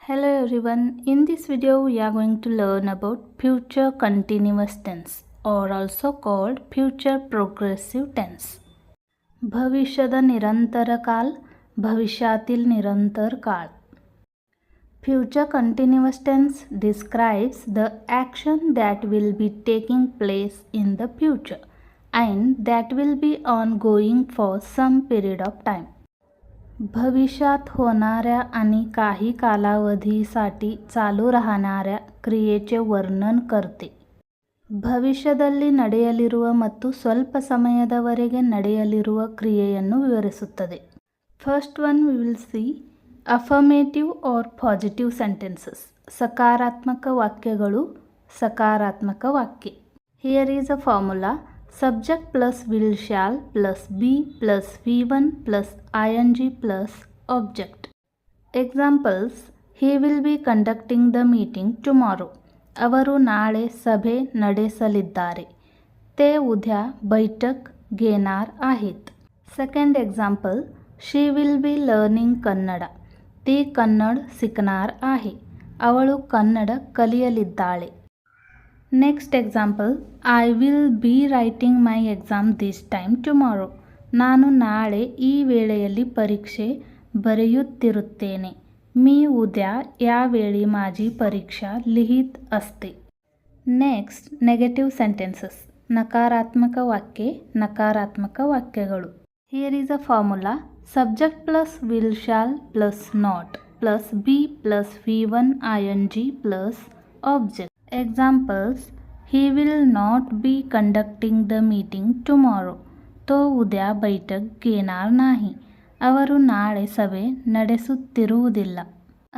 Hello everyone, in this video we are going to learn about future continuous tense or also called future progressive tense. भविष्यದ निरंतर काल, भविष्यातील निरंतर काळ. Future continuous tense describes the action that will be taking place in the future and that will be ongoing for some period of time. भविष्यात होणाऱ्या आणि काही कालावधीसाठी चालू राहणाऱ्या ಕ್ರಿಯೆचे ವರ್ಣನ करते. ಭವಿಷ್ಯದಲ್ಲಿ ನಡೆಯಲಿರುವ ಮತ್ತು ಸ್ವಲ್ಪ ಸಮಯದವರೆಗೆ ನಡೆಯಲಿರುವ ಕ್ರಿಯೆಯನ್ನು ವಿವರಿಸುತ್ತದೆ. First one we will see affirmative or positive sentences. ಸಕಾರಾತ್ಮಕ ವಾಕ್ಯಗಳು, ಸಕಾರಾತ್ಮಕ ವಾಕ್ಯ. Here is a formula. Subject plus will shall plus be plus v1 plus ing plus object. Examples: he will be conducting the meeting tomorrow. ಅವರು ನಾಳೆ ಸಭೆ ನಡೆಸಲಿದ್ದಾರೆ. ते उद्या बैठक घेणार आहेत. Second example: she will be learning Kannada. ती ಕನ್ನಡ शिकणार आहे. ಅವಳು Kannada ಕಲಿಯಲಿದ್ದಾಳೆ. Next example, I will be writing my exam this time tomorrow. ನಾನು ನಾಳೆ ಈ ವೇಳೆಯಲ್ಲಿ ಪರೀಕ್ಷೆ बरेयुत्तिरुत्तेने. मी उद्या यावेळी माझी परीक्षा लिहित असते. Next negative sentences. नकारात्मक वाक्ये, नकारात्मक वाक्यಗಳು. Here is a formula. Subject plus will shall plus not plus be plus v1 ing plus object. Examples: he will not be conducting the meeting tomorrow. तो उद्या बैठक घेणार नाही. ಅವರು ನಾಳೆ ಸಭೆ ನಡೆಸುತ್ತಿರುವುದಿಲ್ಲ.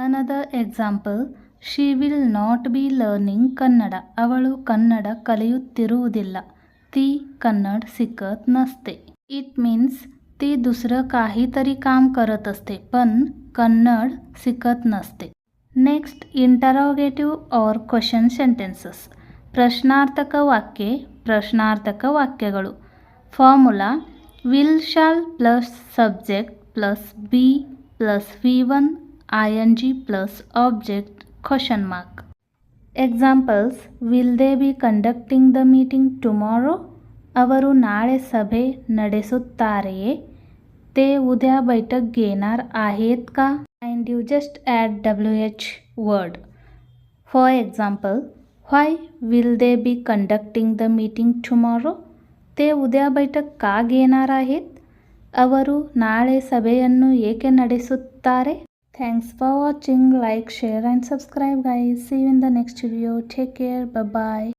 Another example: she will not be learning Kannada. ಅವಳು ಕನ್ನಡ ಕಲಿಯುತ್ತಿರುವುದಿಲ್ಲ. ती कन्नड शिकत नसते. It means ती दुसरं काहीतरी काम करत असते पण कन्नड शिकत नसते. Next interrogative or question sentences. ಪ್ರಶ್ನಾರ್ಥಕ ವಾಕ್ಯ, ಪ್ರಶ್ನಾರ್ಥಕ ವಾಕ್ಯಗಳು. Formula: will shall plus subject plus be plus v1 ing plus object question mark. Examples: will they be conducting the meeting tomorrow. ಅವರು ನಾಳೆ ಸಭೆ ನಡೆಸುತ್ತಾರೆಯೇ. ते उद्या बैठक घेणार आहेत का. and you just add wh word. For example, why will they be conducting the meeting tomorrow? ते उद्या बैठक का घेणार आहेत. ಅವರು ನಾಳೆ ಸಭೆಯನ್ನು ಏಕೆ ನಡೆಸುತ್ತಾರೆ. Thanks for watching. Like, share and subscribe guys. See you in the next video. Take care. Bye bye.